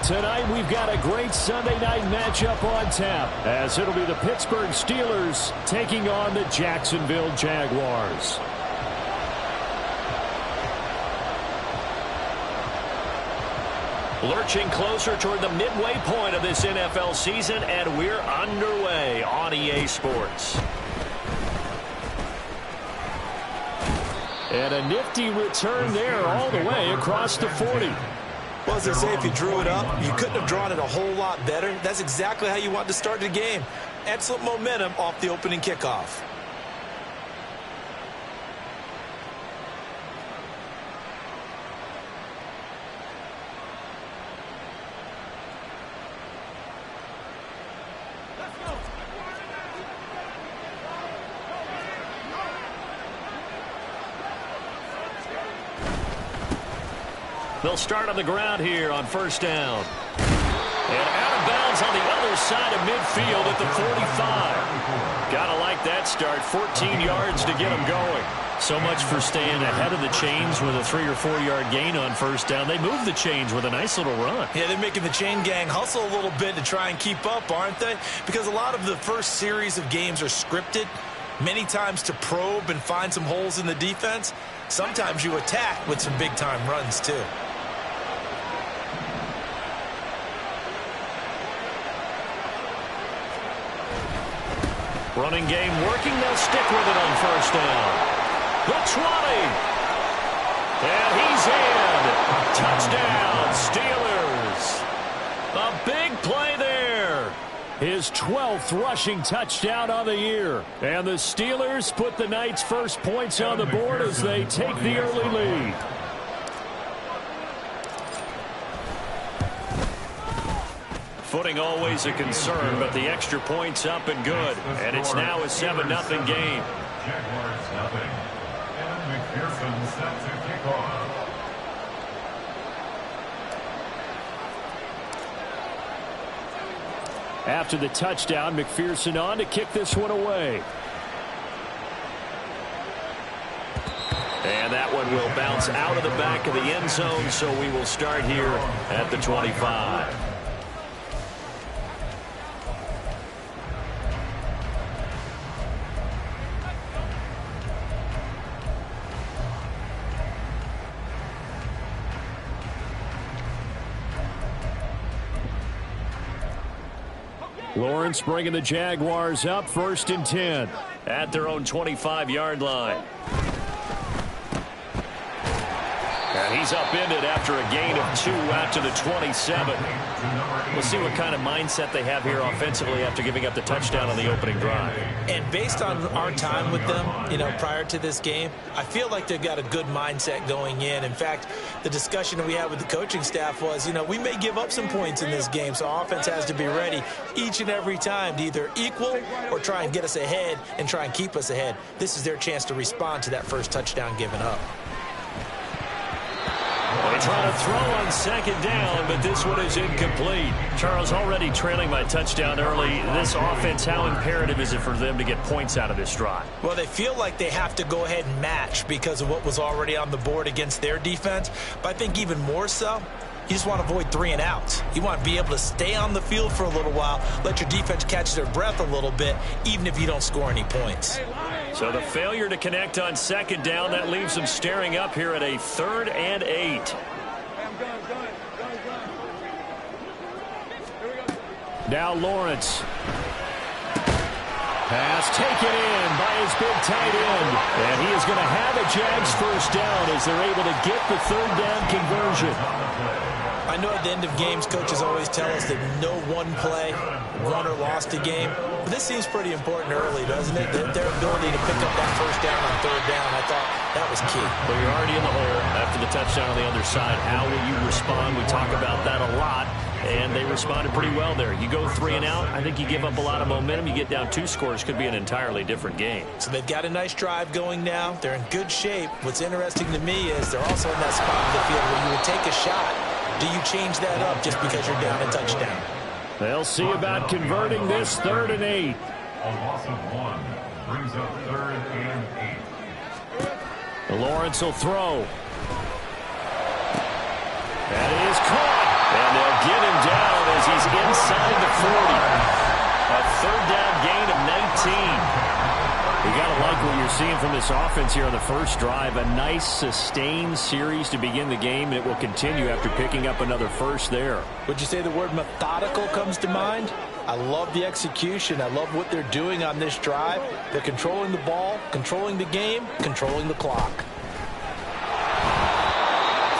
Tonight we've got a great Sunday night matchup on tap, as it'll be the Pittsburgh Steelers taking on the Jacksonville Jaguars. Lurching closer toward the midway point of this NFL season, and we're underway on EA Sports. And a nifty return there all the way across the 40. Well, as they say, if you drew it up, you couldn't have drawn it a whole lot better. That's exactly how you want to start the game. Excellent momentum off the opening kickoff. They'll start on the ground here on first down. And out of bounds on the other side of midfield at the 45. Gotta like that start. 14 yards to get them going. So much for staying ahead of the chains with a 3- or 4-yard gain on first down. They move the chains with a nice little run. Yeah, they're making the chain gang hustle a little bit to try and keep up, aren't they? Because a lot of the first series of games are scripted, many times to probe and find some holes in the defense. Sometimes you attack with some big-time runs, too. Running game working. They'll stick with it on first down. The 20. And he's in. Touchdown, Steelers. A big play there. His 12th rushing touchdown on the year. And the Steelers put the night's first points on the board as they take the early lead. Footing always a concern, but the extra point's up and good. And it's now a 7-0 game. Jaguars nothing. And McPherson set to kick off. After the touchdown, McPherson on to kick this one away. And that one will bounce out of the back of the end zone, so we will start here at the 25. Lawrence bringing the Jaguars up, 1st and 10. At their own 25-yard line. And he's upended after a gain of 2 out to the 27. We'll see what kind of mindset they have here offensively after giving up the touchdown on the opening drive. And based on our time with them, prior to this game, I feel like they've got a good mindset going in. In fact, the discussion that we had with the coaching staff was, we may give up some points in this game, so offense has to be ready each and every time to either equal or try and get us ahead and try and keep us ahead. This is their chance to respond to that first touchdown given up. They try to throw on 2nd down, but this one is incomplete. Charles, already trailing by touchdown early. This offense, how imperative is it for them to get points out of this drive? Well, they feel like they have to go ahead and match because of what was already on the board against their defense. But I think even more so, you just want to avoid 3 and outs. You want to be able to stay on the field for a little while, let your defense catch their breath a little bit, even if you don't score any points. So the failure to connect on 2nd down, that leaves them staring up here at a 3rd and 8. Now Lawrence. Pass taken in by his big tight end. And he is going to have a Jags first down as they're able to get the 3rd down conversion. I know at the end of games, coaches always tell us that no one play won or lost a game. But this seems pretty important early, doesn't it? Their ability to pick up that first down on 3rd down, I thought that was key. Well, you're already in the hole after the touchdown on the other side. How will you respond? We talk about that a lot. And they responded pretty well there. You go 3 and out, I think you give up a lot of momentum. You get down 2 scores, could be an entirely different game. So they've got a nice drive going now. They're in good shape. What's interesting to me is they're also in that spot of the field where you would take a shot. Do you change that up just because you're down a touchdown? They'll see about converting this 3rd and 8. A loss of 1 brings up 3rd and 8. Lawrence will throw. That is caught. And they'll get him third down gain of 19. You got to like what you're seeing from this offense here on the first drive. A nice, sustained series to begin the game, and it will continue after picking up another first there. Would you say the word methodical comes to mind? I love the execution. I love what they're doing on this drive. They're controlling the ball, controlling the game, controlling the clock.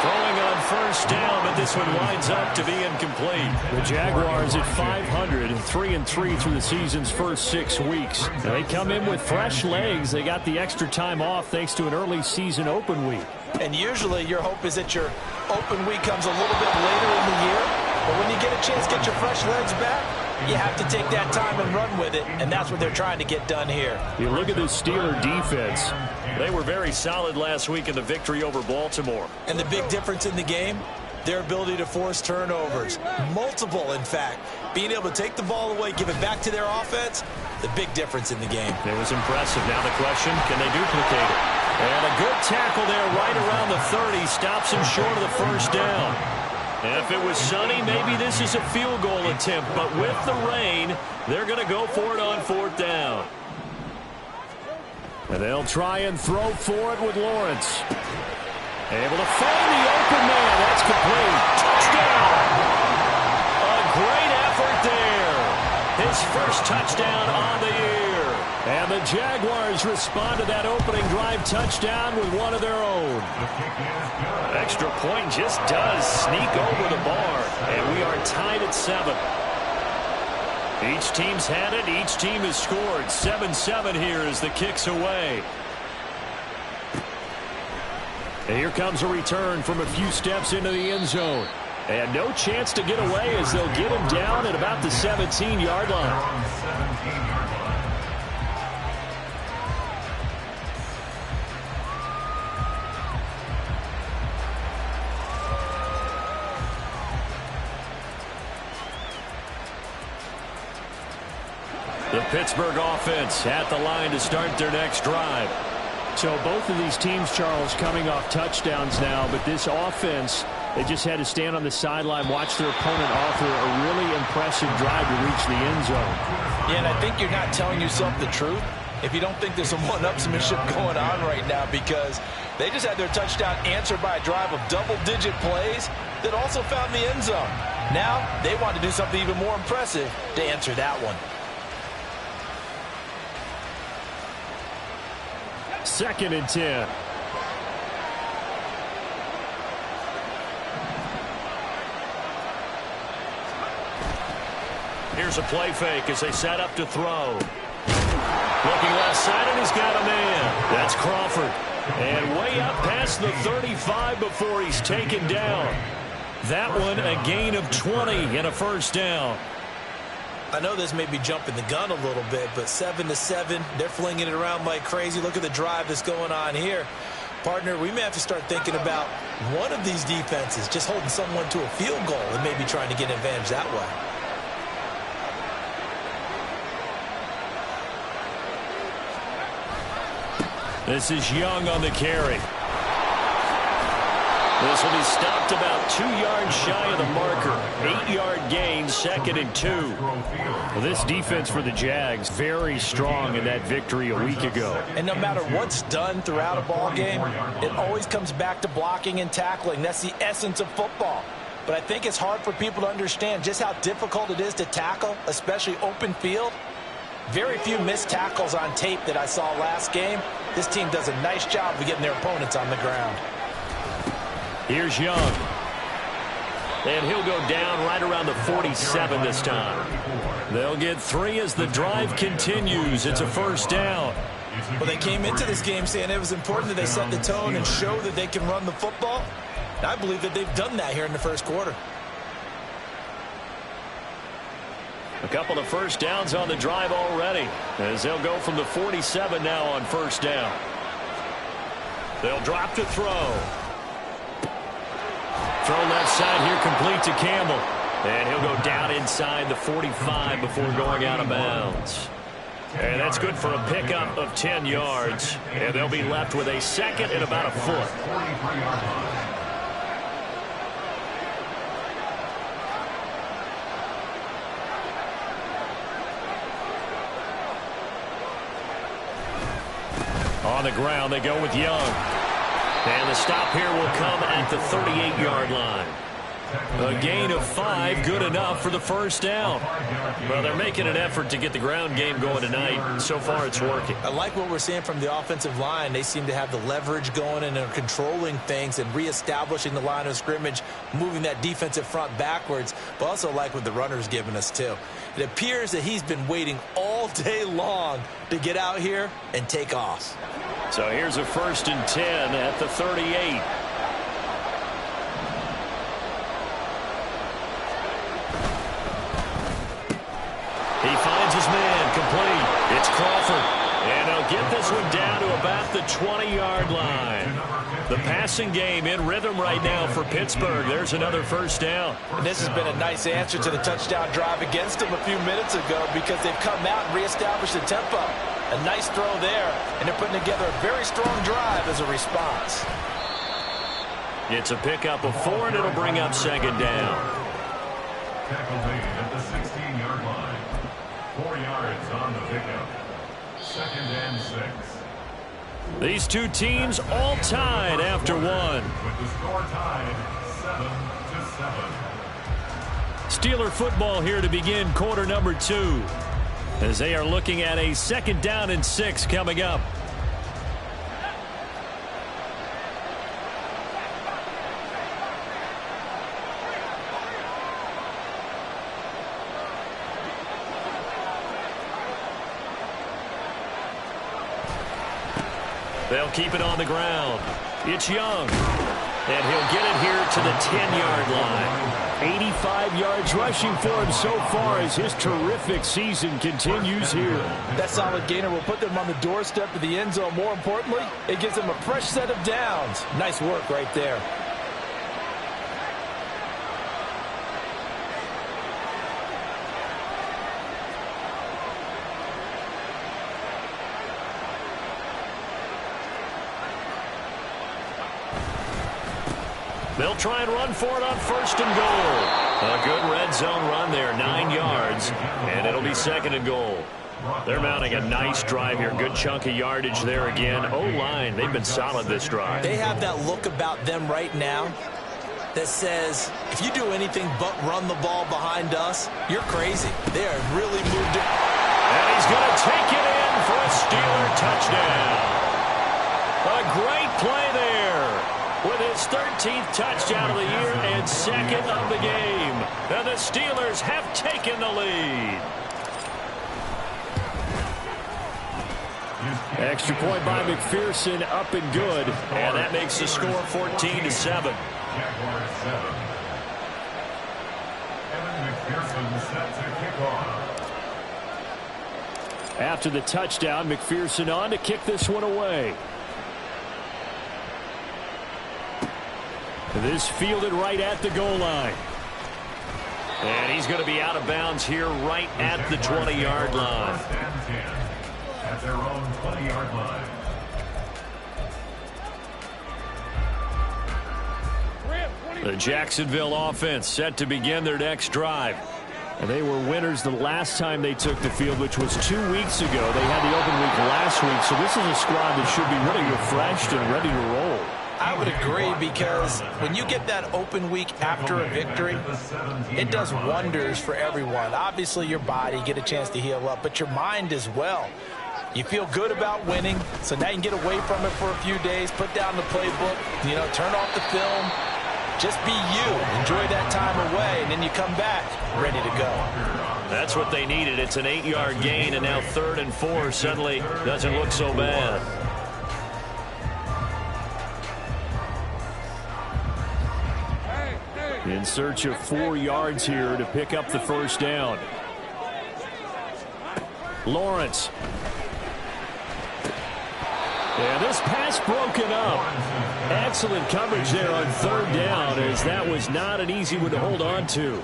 Throwing on first down, but this one winds up to be incomplete. The Jaguars at 500 and 3-3 through the season's first 6 weeks. They come in with fresh legs. They got the extra time off thanks to an early season open week. And usually your hope is that your open week comes a little bit later in the year. But when you get a chance to get your fresh legs back, you have to take that time and run with it, and that's what they're trying to get done here. You look at the Steeler defense. They were very solid last week in the victory over Baltimore. And the big difference in the game, their ability to force turnovers. Multiple, in fact. Being able to take the ball away, give it back to their offense, the big difference in the game. It was impressive. Now the question, can they duplicate it? And a good tackle there right around the 30. Stops him short of the first down. If it was sunny, maybe this is a field goal attempt. But with the rain, they're going to go for it on fourth down. And they'll try and throw for it with Lawrence. Able to find the open man. That's complete. Touchdown. A great effort there. His first touchdown on the year. And the Jaguars respond to that opening drive touchdown with one of their own. Extra point just does sneak over the bar. And we are tied at 7. Each team's had it. Each team has scored. 7-7 here as the kick's away. And here comes a return from a few steps into the end zone. And no chance to get away as they'll get him down at about the 17-yard line. The Pittsburgh offense at the line to start their next drive. So both of these teams, Charles, coming off touchdowns now, but this offense, they just had to stand on the sideline, watch their opponent offer a really impressive drive to reach the end zone. Yeah, and I think you're not telling yourself the truth if you don't think there's some one-upsmanship going on right now, because they just had their touchdown answered by a drive of double-digit plays that also found the end zone. Now they want to do something even more impressive to answer that one. 2nd and 10. Here's a play fake as they set up to throw. Looking left side, and he's got a man. That's Crawford. And way up past the 35 before he's taken down. That one a gain of 20 and a first down. I know this may be jumping the gun a little bit, but 7-7, they're flinging it around like crazy. Look at the drive that's going on here. Partner, we may have to start thinking about one of these defenses just holding someone to a field goal and maybe trying to get an advantage that way. This is Young on the carry. This will be stopped about 2 yards shy of the marker. 8-yard gain, 2nd and 2. Well, this defense for the Jags, very strong in that victory a week ago. And no matter what's done throughout a ball game, it always comes back to blocking and tackling. That's the essence of football. But I think it's hard for people to understand just how difficult it is to tackle, especially open field. Very few missed tackles on tape that I saw last game. This team does a nice job of getting their opponents on the ground. Here's Young. And he'll go down right around the 47 this time. They'll get 3 as the drive continues. It's a first down. Well, they came into this game saying it was important that they set the tone and show that they can run the football. And I believe that they've done that here in the first quarter. A couple of first downs on the drive already, as they'll go from the 47 now on first down. They'll drop to throw. Throw left side here, complete to Campbell. And he'll go down inside the 45 before going out of bounds. And that's good for a pickup of 10 yards. And they'll be left with a 2nd and about a foot. On the ground, they go with Young. And the stop here will come at the 38-yard line. A gain of 5, good enough for the first down. Well, they're making an effort to get the ground game going tonight. So far, it's working. I like what we're seeing from the offensive line. They seem to have the leverage going and are controlling things and reestablishing the line of scrimmage, moving that defensive front backwards, but also like what the runner's giving us, too. It appears that he's been waiting all day long to get out here and take off. So here's a 1st and 10 at the 38. He finds his man, complete. It's Crawford. And he'll get this one down to about the 20-yard line. The passing game in rhythm right now for Pittsburgh. There's another first down. And this has been a nice answer to the touchdown drive against them a few minutes ago because they've come out and reestablished the tempo. A nice throw there, and they're putting together a very strong drive as a response. It's a pickup of 4, and it'll bring up 2nd down. Tackle made at the 16-yard line. 4 yards on the pickup. 2nd and 6. These two teams all tied after 1. With the score tied 7-7. Steeler football here to begin quarter number 2. As they are looking at a 2nd down and 6 coming up. They'll keep it on the ground. It's Young. And he'll get it here to the 10-yard line. 85 yards rushing for him so far as his terrific season continues here. That solid gainer will put them on the doorstep of the end zone. More importantly, it gives them a fresh set of downs. Nice work right there. They'll try and run for it on 1st and goal. A good red zone run there, 9 yards, and it'll be 2nd and goal. They're mounting a nice drive here. Good chunk of yardage there again. O-line, they've been solid this drive. They have that look about them right now that says, if you do anything but run the ball behind us, you're crazy. They are really moved it. And he's going to take it in for a Steeler touchdown. A great play there. With his 13th touchdown of the year and 2nd of the game. And the Steelers have taken the lead. Extra point by McPherson, up and good. And that makes the score 14-7. Jaguars 7. Evan McPherson set to kick off. After the touchdown, McPherson on to kick this one away. This fielded right at the goal line. And he's going to be out of bounds here right at the 20-yard line. At their own 20-yard line. The Jacksonville offense set to begin their next drive. And they were winners the last time they took the field, which was 2 weeks ago. They had the open week last week, so this is a squad that should be really refreshed and ready to roll. I would agree, because when you get that open week after a victory, it does wonders for everyone. Obviously, your body, get a chance to heal up, but your mind as well. You feel good about winning, so now you can get away from it for a few days, put down the playbook, turn off the film, just be you. Enjoy that time away, and then you come back ready to go. That's what they needed. It's an 8-yard gain, and now 3rd and 4 suddenly doesn't look so bad. In search of 4 yards here to pick up the first down. Lawrence. And this pass broken up. Excellent coverage there on 3rd down, as that was not an easy one to hold on to.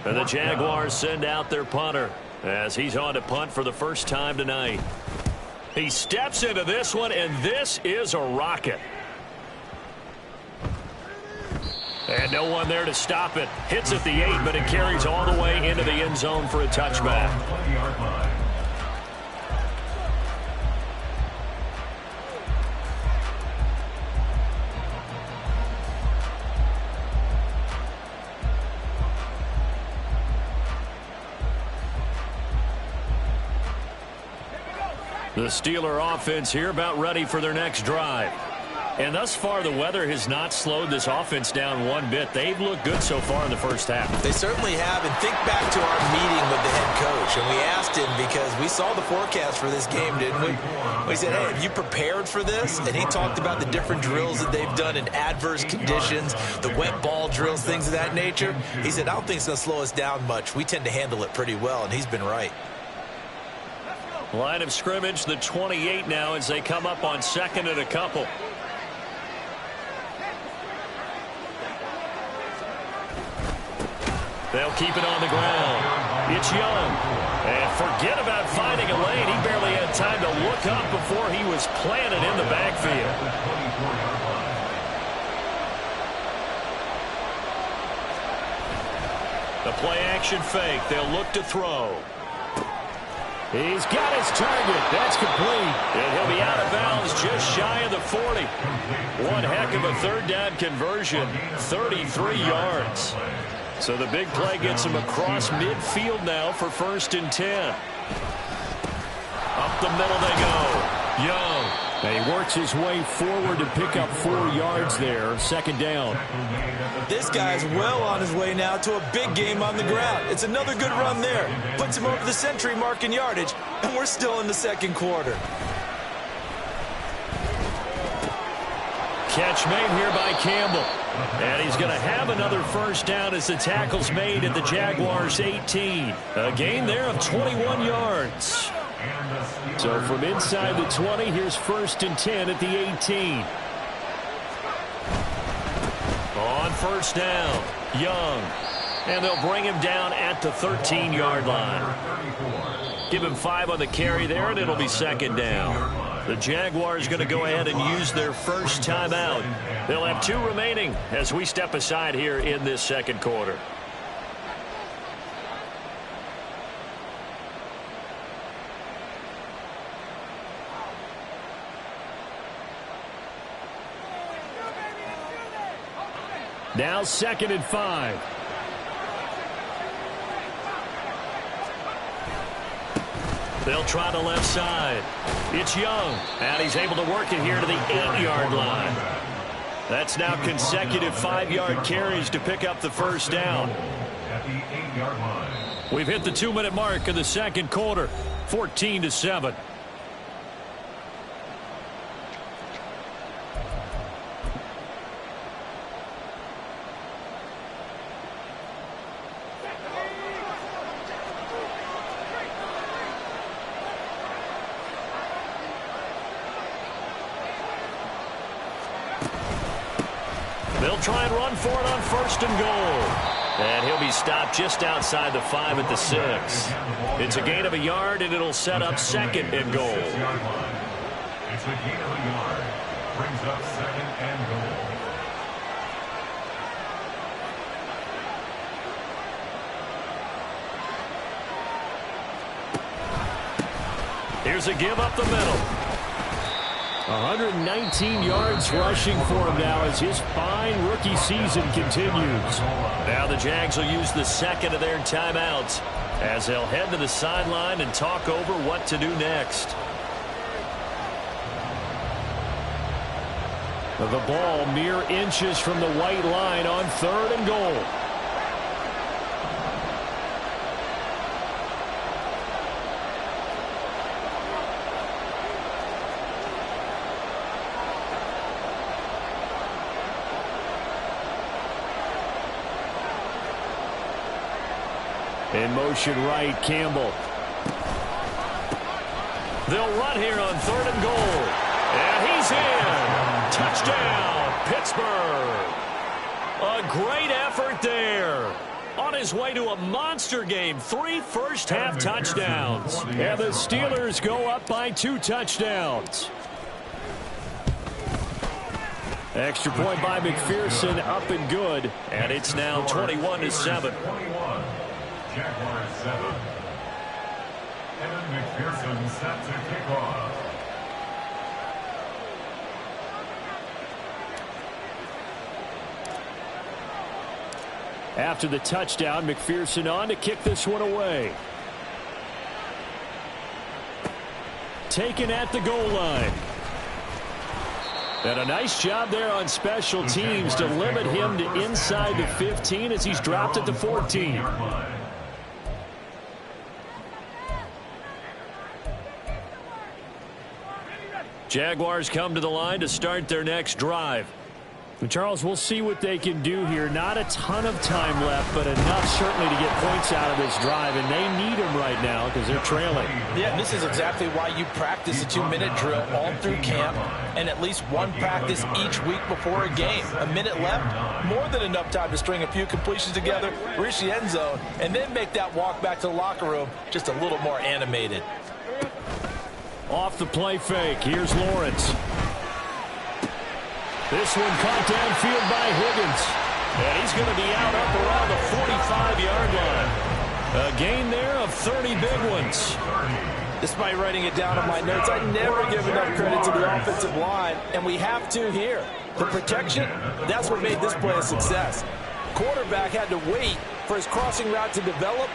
And the Jaguars send out their punter as he's on to punt for the first time tonight. He steps into this one, and this is a rocket. And no one there to stop it. Hits at the 8, but it carries all the way into the end zone for a touchback. The Steeler offense here about ready for their next drive. And thus far, the weather has not slowed this offense down one bit. They've looked good so far in the first half. They certainly have. And think back to our meeting with the head coach. And we asked him because we saw the forecast for this game, didn't we? We said, hey, have you prepared for this? And he talked about the different drills that they've done in adverse conditions, the wet ball drills, things of that nature. He said, I don't think it's going to slow us down much. We tend to handle it pretty well, and he's been right. Line of scrimmage, the 28 now as they come up on second and a couple. They'll keep it on the ground. It's Young. And forget about finding a lane. He barely had time to look up before he was planted in the backfield. The play action fake. They'll look to throw. He's got his target. That's complete. And he'll be out of bounds just shy of the 40. One heck of a third down conversion. 33 yards. So the big play gets him across midfield now for 1st and 10. Up the middle they go. Young. And he works his way forward to pick up 4 yards there. 2nd down. This guy's well on his way now to a big game on the ground. It's another good run there. Puts him over the century mark in yardage, and we're still in the 2nd quarter. Catch made here by Campbell. And he's going to have another 1st down as the tackle's made at the Jaguars' 18. A gain there of 21 yards. So from inside the 20, here's 1st and 10 at the 18. On 1st down, Young. And they'll bring him down at the 13-yard line. Give him 5 on the carry there, and it'll be 2nd down. The Jaguars going to go ahead and use their first timeout. They'll have 2 remaining as we step aside here in this 2nd quarter. Now 2nd and 5. They'll try the left side. It's Young. And he's able to work it here to the 8-yard line. That's now consecutive 5-yard carries to pick up the 1st down. At the 8-yard line. We've hit the 2-minute mark of the 2nd quarter. 14-7. They'll try and run for it on 1st and goal. And he'll be stopped just outside the 5 at the 6. It's a gain of a yard, and it'll set up 2nd and goal. It's a gain of a yard. Brings up 2nd and goal. Here's a give up the middle. 119 yards rushing for him now as his fine rookie season continues. Now the Jags will use the 2nd of their timeouts as they'll head to the sideline and talk over what to do next. The ball mere inches from the white line on 3rd and goal. In motion right, Campbell. They'll run here on 3rd and goal. And he's in. Touchdown, Pittsburgh. A great effort there. On his way to a monster game. 3 first-half touchdowns. And the Steelers go up by 2 touchdowns. Extra point by McPherson, up and good. And it's now 21-7. Jaguars 7. Evan McPherson set to kick off. After the touchdown, McPherson on to kick this one away. taken at the goal line. And a nice job there on special teams to limit him to inside the 15 as he's dropped at the 14. Jaguars come to the line to start their next drive. And Charles, we'll see what they can do here. Not a ton of time left, but enough certainly to get points out of this drive, and they need them right now because they're trailing. Yeah, this is exactly why you practice a 2-minute drill all through camp and at least one practice each week before a game. A minute left, more than enough time to string a few completions together, reach the end zone, and then make that walk back to the locker room just a little more animated. Off the play fake, here's Lawrence. This one caught downfield by Higgins. And he's going to be out up around the 45-yard line. A gain there of 30 big ones. Despite writing it down on my notes, I never give enough credit to the offensive line, and we have to here. The protection, that's what made this play a success. Quarterback had to wait for his crossing route to develop,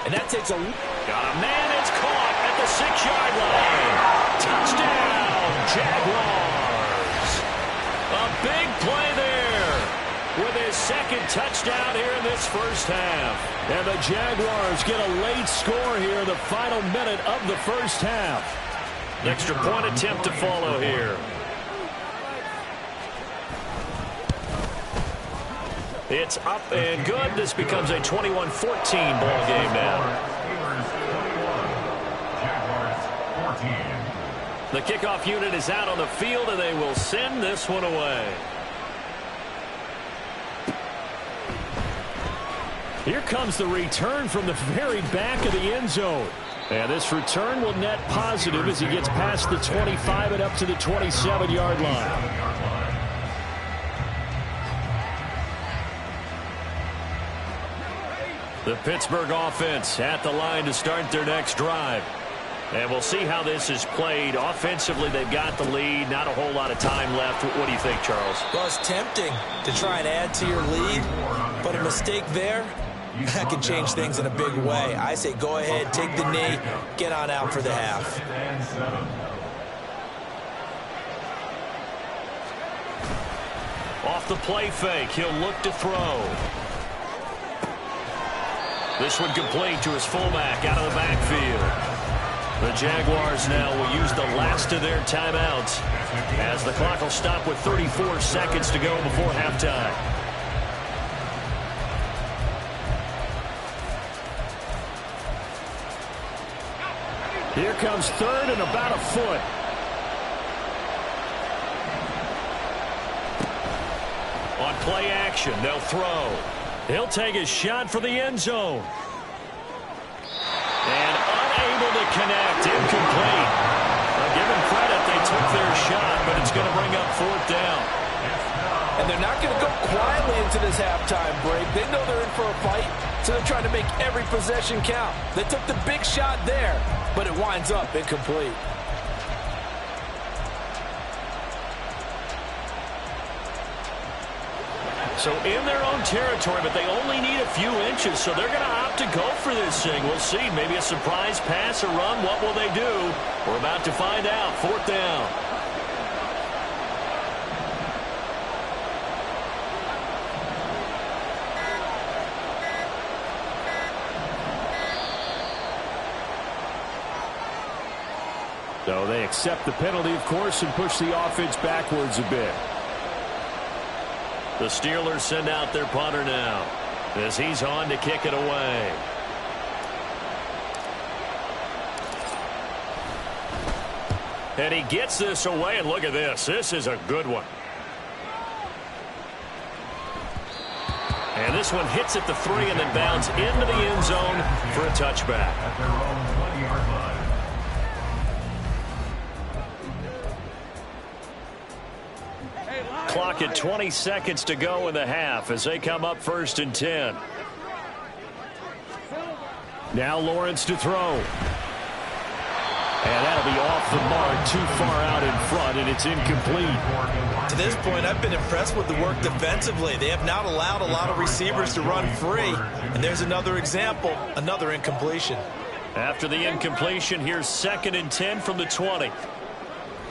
and that takes a... Got a man, it's caught at the 6-yard line. Touchdown, Jaguars. A big play there with his second touchdown here in this first half. And the Jaguars get a late score here in the final minute of the first half. Extra point attempt to follow here. It's up and good. This becomes a 21-14 ball game now. The kickoff unit is out on the field, and they will send this one away. Here comes the return from the very back of the end zone. And this return will net positive as he gets past the 25 and up to the 27-yard line. The Pittsburgh offense at the line to start their next drive. And we'll see how this is played. Offensively, they've got the lead. Not a whole lot of time left. What do you think, Charles? Well, it's tempting to try and add to your lead, but a mistake there, that can change things in a big way. I say go ahead, take the knee, get on out for the half. Off the play fake, he'll look to throw. This one complete to his fullback out of the backfield. The Jaguars now will use the last of their timeouts as the clock will stop with 34 seconds to go before halftime. Here comes third and about a foot. On play action, they'll throw. He'll take his shot for the end zone. And unable to connect, incomplete. Now, give them credit, they took their shot, but it's going to bring up fourth down. And they're not going to go quietly into this halftime break. They know they're in for a fight, so they're trying to make every possession count. They took the big shot there, but it winds up incomplete. So in their own territory, but they only need a few inches, so they're going to opt to go for this thing. We'll see. Maybe a surprise pass or run. What will they do? We're about to find out. Fourth down. So they accept the penalty, of course, and push the offense backwards a bit. The Steelers send out their punter now as he's on to kick it away. And he gets this away, and look at this. This is a good one. And this one hits at the 3 and then bounds into the end zone for a touchback. At their own 20-yard line. Clock at 20 seconds to go in the half as they come up 1st and 10. Now Lawrence to throw. And that'll be off the mark, too far out in front, and it's incomplete. To this point, I've been impressed with the work defensively. They have not allowed a lot of receivers to run free. And there's another example, another incompletion. After the incompletion, here's 2nd and 10 from the 20.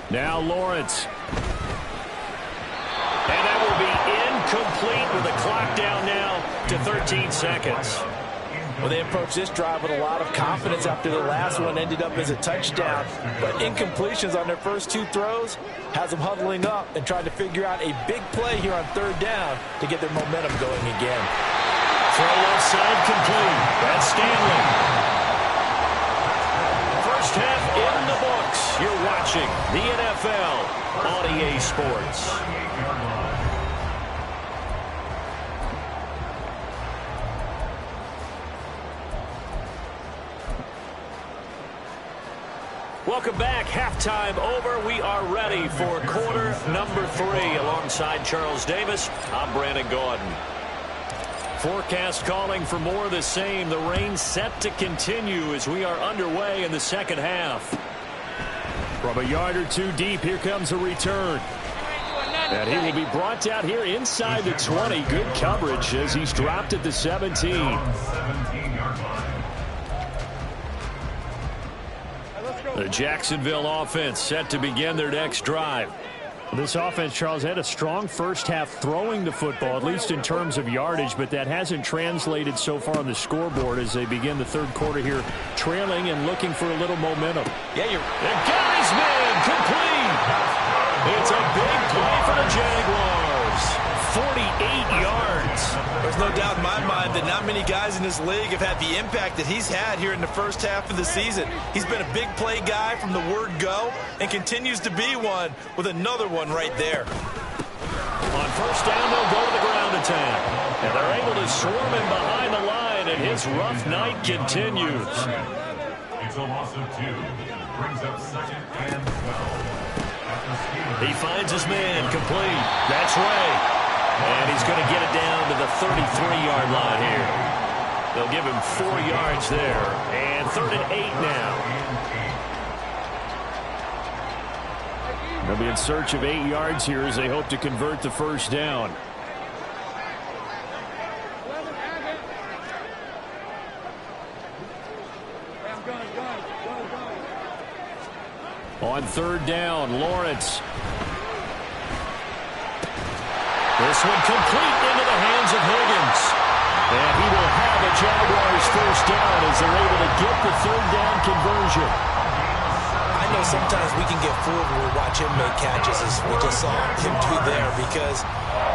Now Lawrence. And that will be incomplete with the clock down now to 13 seconds. Well, they approached this drive with a lot of confidence after the last one ended up as a touchdown. But incompletions on their first 2 throws has them huddling up and trying to figure out a big play here on 3rd down to get their momentum going again. Throw left side complete. That's Stanley. First half in the books. You're watching the NFL on EA Sports. Welcome back. Halftime over. We are ready for quarter number 3. Alongside Charles Davis, I'm Brandon Gaudin. Forecast calling for more of the same. The rain set to continue as we are underway in the second half. From a yard or 2 deep, here comes a return. And he will be brought down here inside the 20. Good coverage as he's dropped at the 17. The Jacksonville offense set to begin their next drive. This offense, Charles, had a strong first half throwing the football, at least in terms of yardage, but that hasn't translated so far on the scoreboard as they begin the 3rd quarter here, trailing and looking for a little momentum. Yeah, and Gary's man complete. It's a big play for the Jaguars. 48 yards. There's no doubt in my mind that not many guys in this league have had the impact that he's had here in the first half of the season. He's been a big play guy from the word go and continues to be one with another one right there. On first down, they'll go to the ground attack. And they're able to swarm him behind the line, and his rough night continues. It's a loss of 2. Brings up 2nd and 12. He finds his man complete. That's Ray. And he's going to get it down to the 33-yard line here. They'll give him 4 yards there. And 3rd and 8 now. They'll be in search of 8 yards here as they hope to convert the first down. On 3rd down, Lawrence. This one complete into the hands of Higgins. And he will have a Jaguars first down as they're able to get the 3rd down conversion. I know sometimes we can get fooled when we watch him make catches, as we just saw him do there, because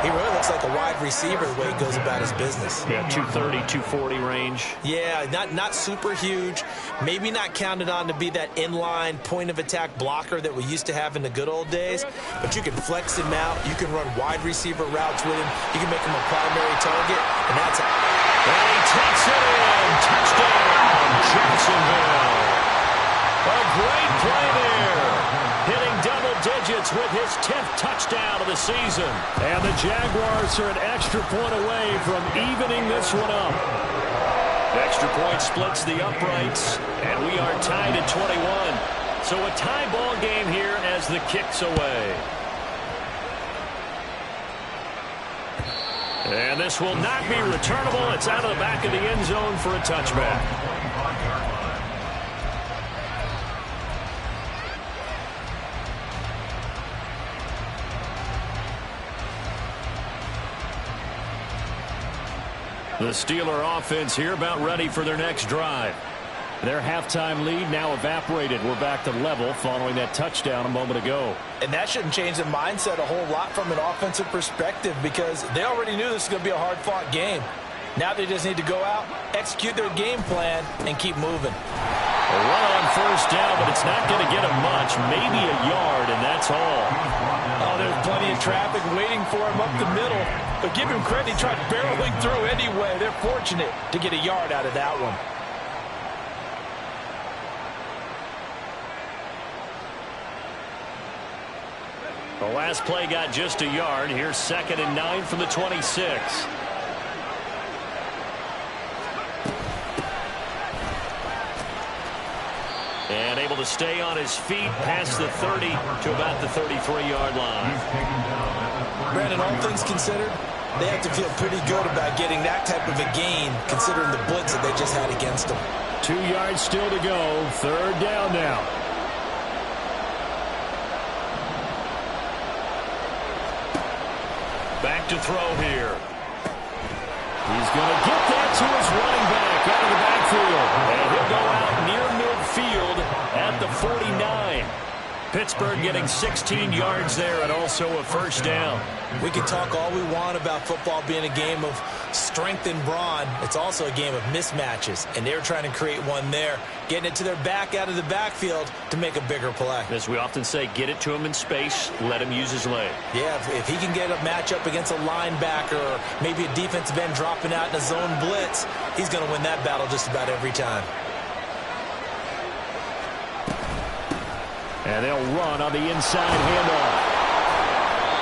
he really looks like a wide receiver the way he goes about his business. Yeah, 230, 240 range. Yeah, not super huge. Maybe not counted on to be that inline point-of-attack blocker that we used to have in the good old days, but you can flex him out. You can run wide receiver routes with him. You can make him a primary target, and that's it. And he takes it in. Touchdown, Jacksonville. A great play there. Hitting double digits with his 10th touchdown of the season. And the Jaguars are an extra point away from evening this one up. Extra point splits the uprights, and we are tied at 21. So a tie ball game here as the kick's away. And this will not be returnable. It's out of the back of the end zone for a touchback. The Steeler offense here about ready for their next drive. Their halftime lead now evaporated. We're back to level following that touchdown a moment ago. And that shouldn't change the mindset a whole lot from an offensive perspective, because they already knew this was going to be a hard-fought game. Now they just need to go out, execute their game plan, and keep moving. A run on first down, but it's not going to get him much. Maybe a yard, and that's all. Oh, there's plenty of traffic waiting for him up the middle. But give him credit, he tried barreling through anyway. They're fortunate to get a yard out of that one. The last play got just a yard. Here's 2nd and 9 from the 26. And able to stay on his feet past the 30 to about the 33-yard line. Brandon, all things considered, They have to feel pretty good about getting that type of a gain, considering the blitz that they just had against them. 2 yards still to go. Third down now. Back to throw here. He's going to get that to his running back out of the backfield. And he'll go out near midfield at the 49. Pittsburgh getting 16 yards there and also a first down. We can talk all we want about football being a game of strength and brawn. It's also a game of mismatches, and they're trying to create one there, getting it to their back out of the backfield to make a bigger play. As we often say, get it to him in space, let him use his leg. Yeah, if he can get a matchup against a linebacker or maybe a defensive end dropping out in a zone blitz, he's going to win that battle just about every time. And they'll run on the inside handoff.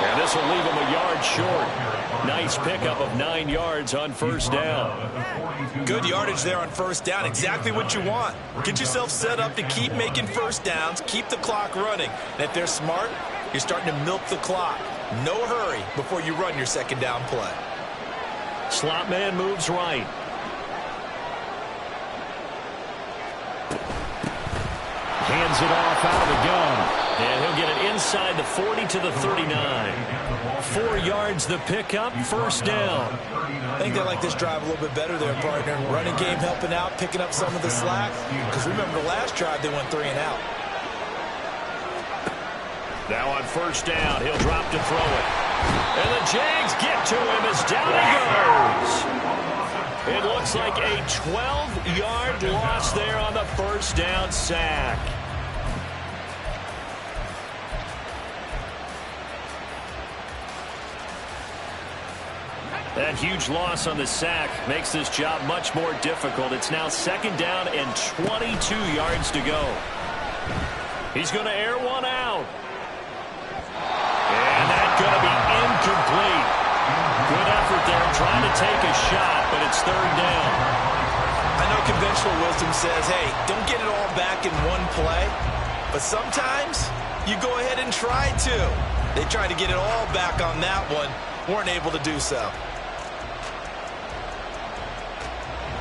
And this will leave him a yard short. Nice pickup of 9 yards on first down. Good yardage there on first down. Exactly what you want. Get yourself set up to keep making first downs, keep the clock running. And if they're smart, you're starting to milk the clock. No hurry before you run your second down play. Slot man moves right. Hands it off out of the gun. And he'll get it inside the 40 to the 39. 4 yards the pickup, first down. I think they like this drive a little bit better there, partner. Running game helping out, picking up some of the slack. Because remember the last drive, they went 3 and out. Now on first down, he'll drop to throw it. And the Jags get to him as down he goes. It looks like a 12-yard loss there on the first down sack. That huge loss on the sack makes this job much more difficult. It's now second down and 22 yards to go. He's going to air one out. And that's going to be incomplete. Good effort there trying to take a shot, but it's third down. I know conventional wisdom says, hey, don't get it all back in one play. But sometimes you go ahead and try to. They tried to get it all back on that one. Weren't able to do so.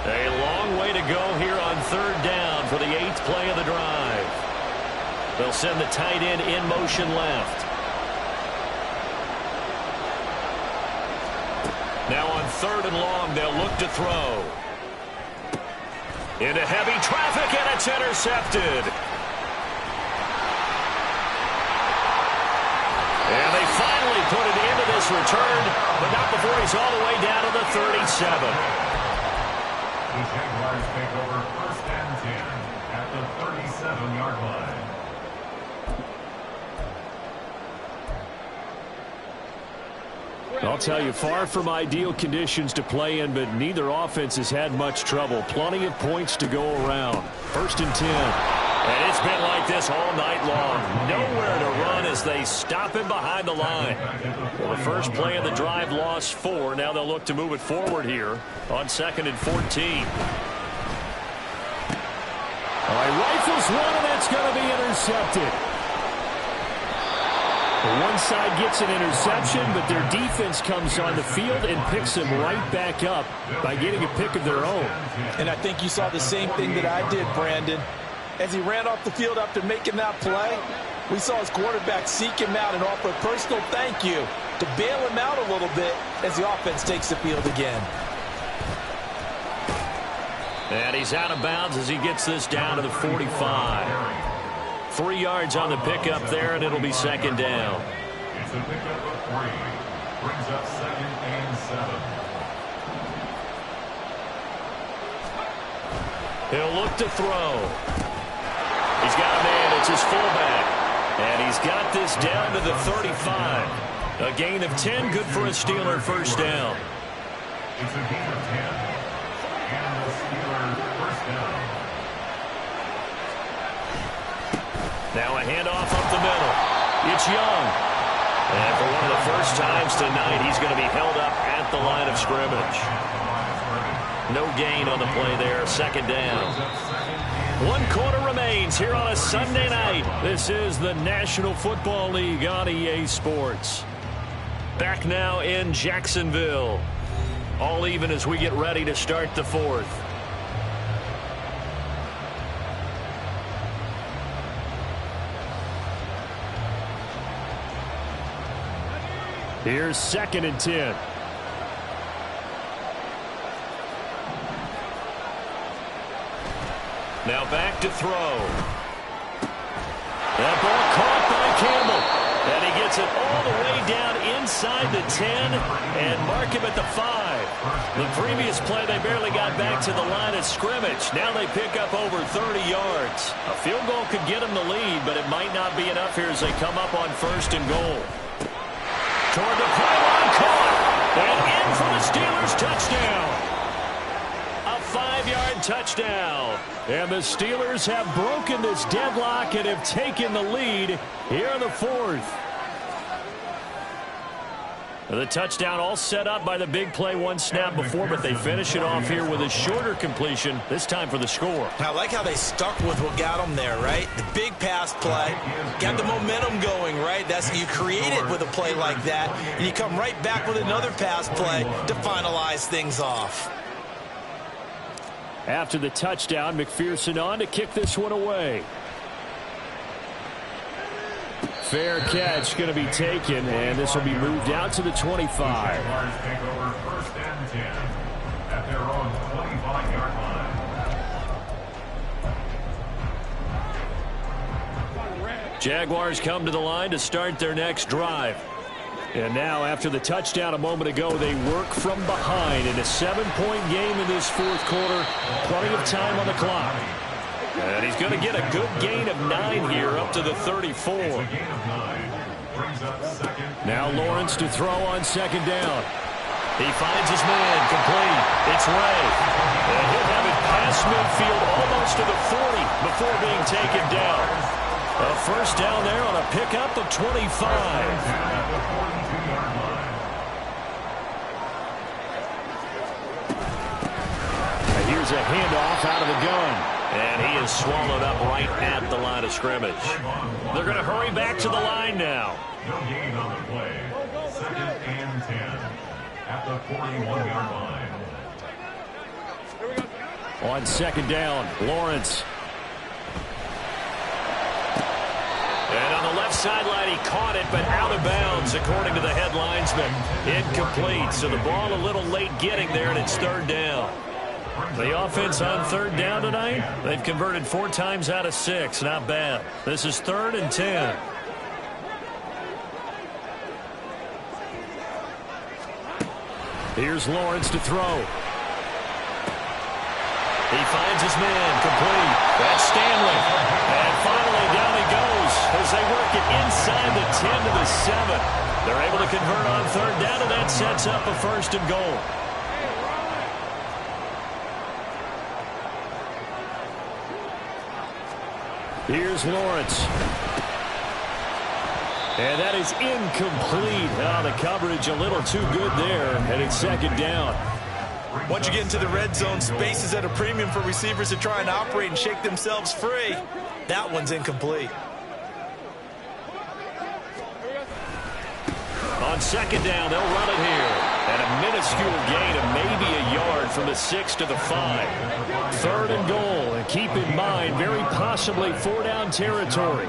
A long way to go here on third down for the 8th play of the drive. They'll send the tight end in motion left. Now on third and long, they'll look to throw. Into heavy traffic, and it's intercepted. And they finally put it into this return, but not before he's all the way down to the 37. The Jaguars take over first and 10 at the 37-yard line. I'll tell you, far from ideal conditions to play in, but neither offense has had much trouble. Plenty of points to go around. First and 10. And it's been like this all night long. Nowhere to run as they stop him behind the line. Well, the first play of the drive lost 4. Now they'll look to move it forward here on second and 14. All right, rifles one, and that's going to be intercepted. One side gets an interception, but their defense comes on the field and picks them right back up by getting a pick of their own. And I think you saw the same thing that I did, Brandon. As he ran off the field after making that play, we saw his quarterback seek him out and offer a personal thank you to bail him out a little bit as the offense takes the field again. And he's out of bounds as he gets this down to the 45. 3 yards on the pickup there, and it'll be second down. It's a pickup of 3. Brings up second and 7. He'll look to throw. He's got a man. It's his fullback. And he's got this down to the 35. A gain of 10, good for a Steeler first down. It's a gain of 10. And the Steelers first down. Now a handoff up the middle. It's Young. And for one of the first times tonight, he's going to be held up at the line of scrimmage. No gain on the play there. Second down. 1 quarter remains here on a Sunday night. This is the National Football League on EA Sports. Back now in Jacksonville. All even as we get ready to start the fourth. Here's 2nd and 10. Now back to throw. That ball caught by Campbell. And he gets it all the way down inside the 10 and mark him at the 5. The previous play, they barely got back to the line of scrimmage. Now they pick up over 30 yards. A field goal could get them the lead, but it might not be enough here as they come up on 1st and goal. Toward the pylon, caught. And in for the Steelers touchdown. A 5-yard touchdown. And the Steelers have broken this deadlock and have taken the lead here in the 4th. The touchdown all set up by the big play one snap before, but they finish it off here with a shorter completion, this time for the score. I like how they stuck with what got them there, right? The big pass play, got the momentum going, right? You create it with a play like that, and you come right back with another pass play to finalize things off. After the touchdown, McPherson on to kick this one away. Fair catch going to be taken, and this will be moved out to the 25. Jaguars take over 1st and 10 at their own 25-yard line. Jaguars come to the line to start their next drive. And now, after the touchdown a moment ago, they work from behind in a 7-point game in this 4th quarter. Plenty of time on the clock. And he's going to get a good gain of 9 here up to the 34. Now Lawrence to throw on 2nd down. He finds his man complete. It's Ray. And he'll have it past midfield almost to the 40 before being taken down. A 1st down there on a pickup of 25. Here's a handoff out of the gun. And he is swallowed up right at the line of scrimmage. They're going to hurry back to the line now. No gain on the play. 2nd and 10 at the 41-yard line. On 2nd down, Lawrence. And on the left sideline, he caught it, but out of bounds, according to the head linesman. Incomplete, so the ball a little late getting there, and it's 3rd down. The offense on 3rd down tonight, they've converted 4 times out of 6. Not bad. This is 3rd and 10. Here's Lawrence to throw. He finds his man complete. That's Stanley. And finally down he goes as they work it inside the 10 to the 7. They're able to convert on 3rd down, and that sets up a 1st and goal. Here's Lawrence. And that is incomplete. Oh, the coverage a little too good there, and it's 2nd down. Once you get into the red zone, space is at a premium for receivers to try and operate and shake themselves free. That one's incomplete. On 2nd down, they'll run it here. And a minuscule gain of maybe a yard from the 6 to the 5. 3rd and goal. And keep in mind, very possibly 4-down territory.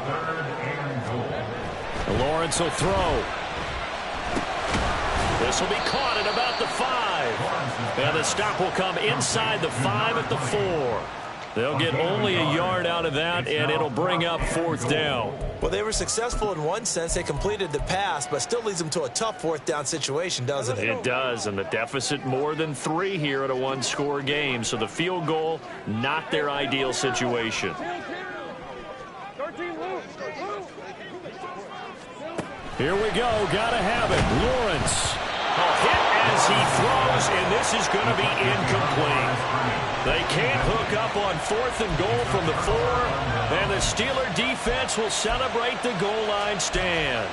Lawrence will throw. This will be caught at about the 5. And the stop will come inside the 5 at the 4. They'll get only a yard out of that, and it'll bring up 4th down. Well, they were successful in one sense. They completed the pass, but still leads them to a tough 4th down situation, doesn't it? It does, and the deficit more than 3 here at a 1-score game. So the field goal, not their ideal situation. Here we go. Gotta have it. Lawrence. A hit as he throws, and this is going to be incomplete. They can't hook up on 4th and goal from the 4, and the Steeler defense will celebrate the goal line stand.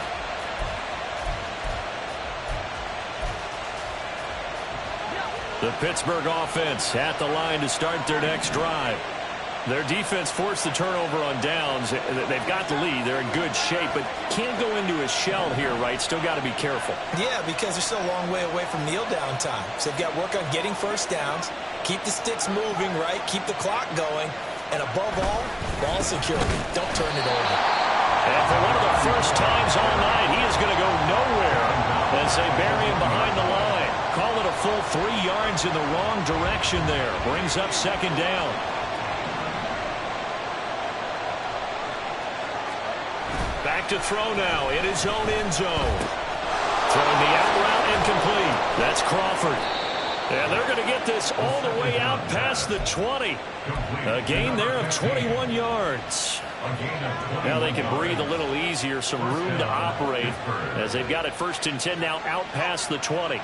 The Pittsburgh offense at the line to start their next drive. Their defense forced the turnover on downs. They've got the lead. They're in good shape, but can't go into a shell here, right? Still got to be careful. Yeah, because they're still a long way away from kneel down time. So they've got to work on getting first downs, keep the sticks moving, right? Keep the clock going, and above all, ball security. Don't turn it over. And for one of the first times all night, he is going to go nowhere as they bury him behind the line. Call it a full 3 yards in the wrong direction there. Brings up second down. Back to throw now in his own end zone. Throwing the out route incomplete. That's Crawford. And they're going to get this all the way out past the 20. A gain there of 21 yards. Now they can breathe a little easier, some room to operate as they've got it 1st and 10 now out past the 20.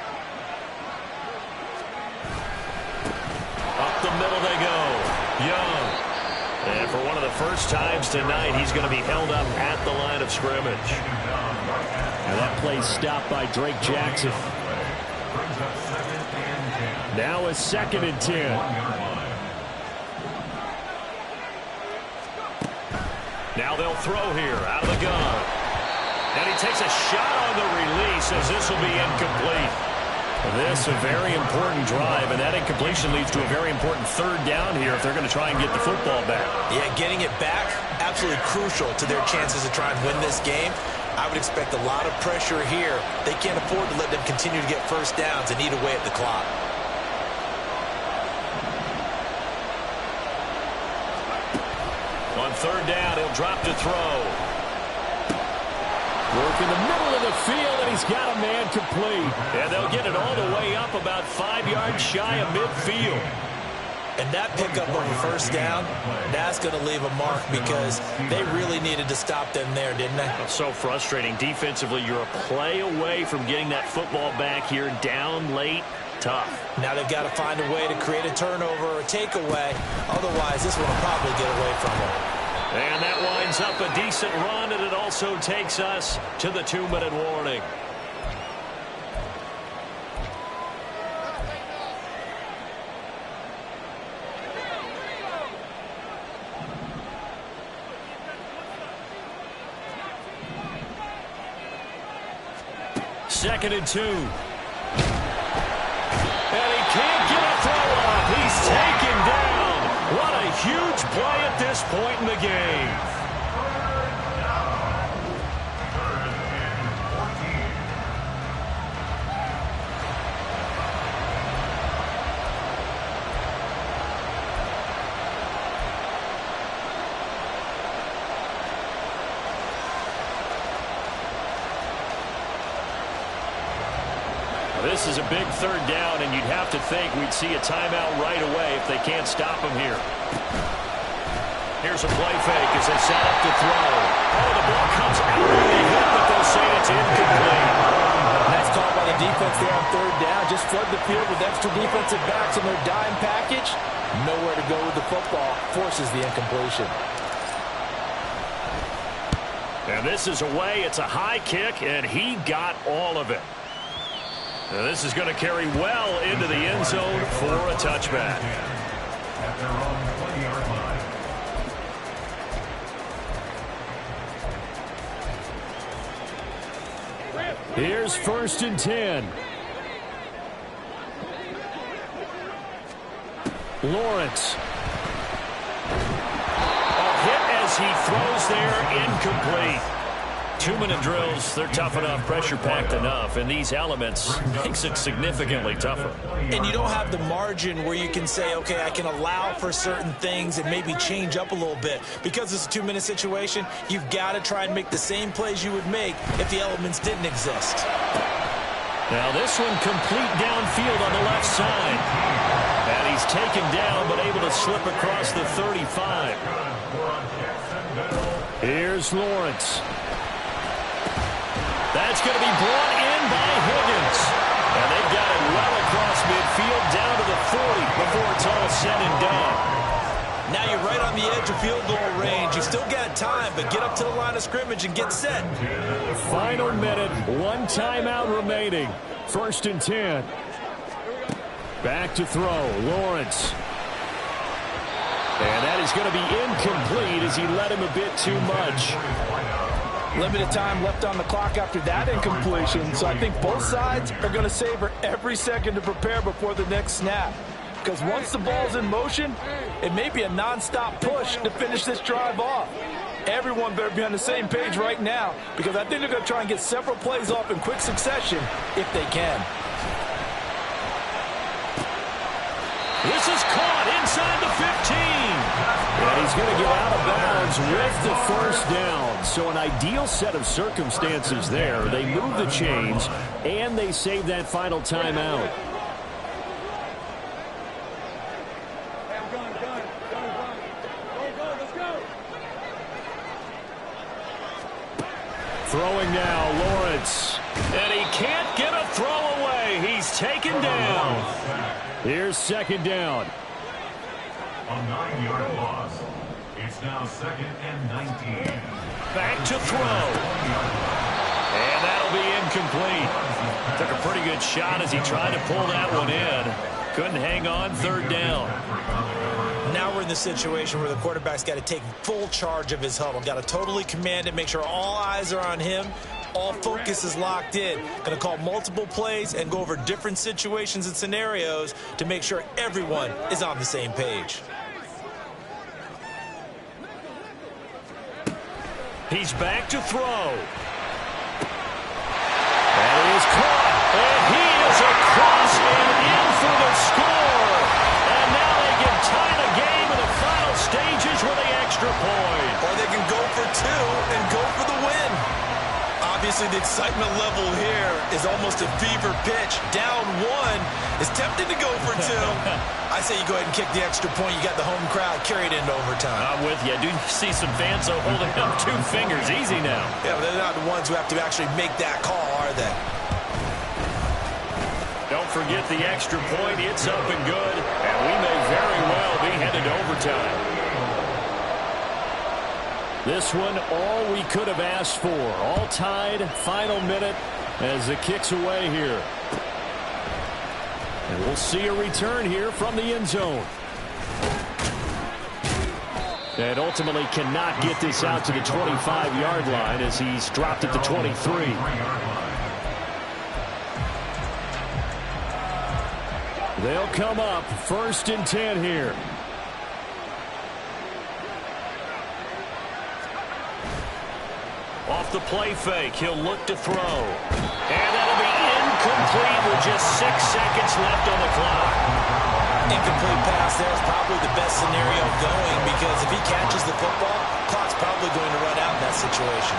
Up the middle they go. Young. And for one of the first times tonight, he's going to be held up at the line of scrimmage. Now that play stopped by Drake Jackson. Now a 2nd and 10. Now they'll throw here out of the gun. And he takes a shot on the release as this will be incomplete. This a very important drive, and that incompletion leads to a very important 3rd down here if they're going to try and get the football back. Yeah, getting it back, absolutely crucial to their chances to try and win this game. I would expect a lot of pressure here. They can't afford to let them continue to get first downs and eat away at the clock. On 3rd down, he'll drop to throw. Work in the middle of the field, and he's got a man complete. And they'll get it all the way up about 5 yards shy of midfield. And that pickup of a first down, that's going to leave a mark because they really needed to stop them there, didn't they? So frustrating. Defensively, you're a play away from getting that football back here down late. Tough. Now they've got to find a way to create a turnover or a takeaway. Otherwise, this one will probably get away from them. And that winds up a decent run, and it also takes us to the 2-minute warning. Second and 2. And he can't get a throw off. He's taken down. What a huge play at this point in the game. This is a big 3rd down, and you'd have to think we'd see a timeout right away if they can't stop him here. Here's a play fake as they set up to throw. Oh, the ball comes out of the hip, but they'll say it's incomplete. Nice call by the defense there on 3rd down. Just flood the field with extra defensive backs in their dime package. Nowhere to go with the football. Forces the incompletion. And this is away. It's a high kick, and he got all of it. Now this is going to carry well into the end zone for a touchback. At their own 20-yard line. Here's 1st and 10. Lawrence. A hit as he throws there, incomplete. 2-minute drills, they're tough enough, pressure-packed enough, and these elements makes it significantly tougher. And you don't have the margin where you can say, okay, I can allow for certain things and maybe change up a little bit. Because it's a 2-minute situation, you've got to try and make the same plays you would make if the elements didn't exist. Now this one complete downfield on the left side. And he's taken down but able to slip across the 35. Here's Lawrence. That's going to be brought in by Higgins. And they've got it well across midfield down to the 40 before it's all said and done. Now you're right on the edge of field goal range. You've still got time, but get up to the line of scrimmage and get set. Final minute, 1 timeout remaining. 1st and 10. Back to throw, Lawrence. And that is is going to be incomplete as he let him a bit too much. Limited time left on the clock after that incompletion, so I think both sides are going to savor every second to prepare before the next snap. Because once the ball's in motion, it may be a non-stop push to finish this drive off. Everyone better be on the same page right now, because I think they're going to try and get several plays off in quick succession if they can. This is caught inside the 15. And he's going to get out of bounds with the first down. So an ideal set of circumstances there. They move the chains, and they save that final timeout. Throwing now, Lawrence. And he can't get a throw away. He's taken down. Here's second down. A 9-yard loss. It's now 2nd and 19. Back to throw. And that'll be incomplete. Took a pretty good shot as he tried to pull that one in. Couldn't hang on, third down. Now we're in the situation where the quarterback's got to take full charge of his huddle. Got to totally command it, make sure all eyes are on him. All focus is locked in. Going to call multiple plays and go over different situations and scenarios to make sure everyone is on the same page. He's back to throw. That is caught. And he is across and in for the score. And now they can tie the game in the final stages with the extra point. Or they can go for two and go for the win. Obviously, the excitement level here is almost a fever pitch. Down one is tempted to go for two. I say you go ahead and kick the extra point. You got the home crowd. Carry it into overtime. I'm with you. I do see some fans holding up 2 fingers. Easy now. Yeah, but they're not the ones who have to actually make that call, are they? Don't forget the extra point. It's up and good. And we may very well be headed to overtime. This one, all we could have asked for. All tied, final minute as it kicks away here. And we'll see a return here from the end zone. And ultimately cannot get this out to the 25-yard line as he's dropped at the 23. They'll come up 1st and 10 here. Off the play fake, he'll look to throw. And that'll be incomplete with just 6 seconds left on the clock. Incomplete pass there is probably the best scenario going, because if he catches the football, clock's probably going to run out in that situation.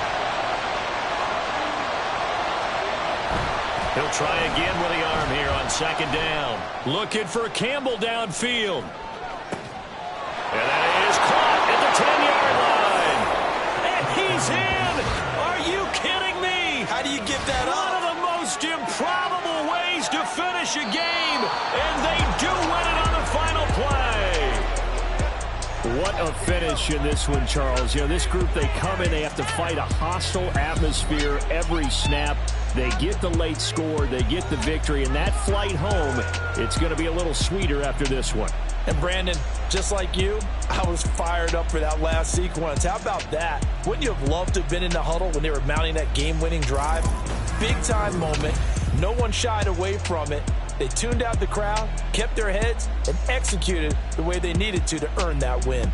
He'll try again with the arm here on 2nd down. Looking for Campbell downfield. And that is caught at the 10-yard line. And he's in. Are you kidding me? How do you give that up? One of the most improbable ways to finish a game. And they do win it on the final play. What a finish in this one, Charles. You know, this group, they come in, they have to fight a hostile atmosphere every snap. They get the late score, they get the victory, and that flight home, it's going to be a little sweeter after this one. And Brandon, just like you, I was fired up for that last sequence. How about that? Wouldn't you have loved to have been in the huddle when they were mounting that game-winning drive? Big-time moment. No one shied away from it. They tuned out the crowd, kept their heads, and executed the way they needed to earn that win.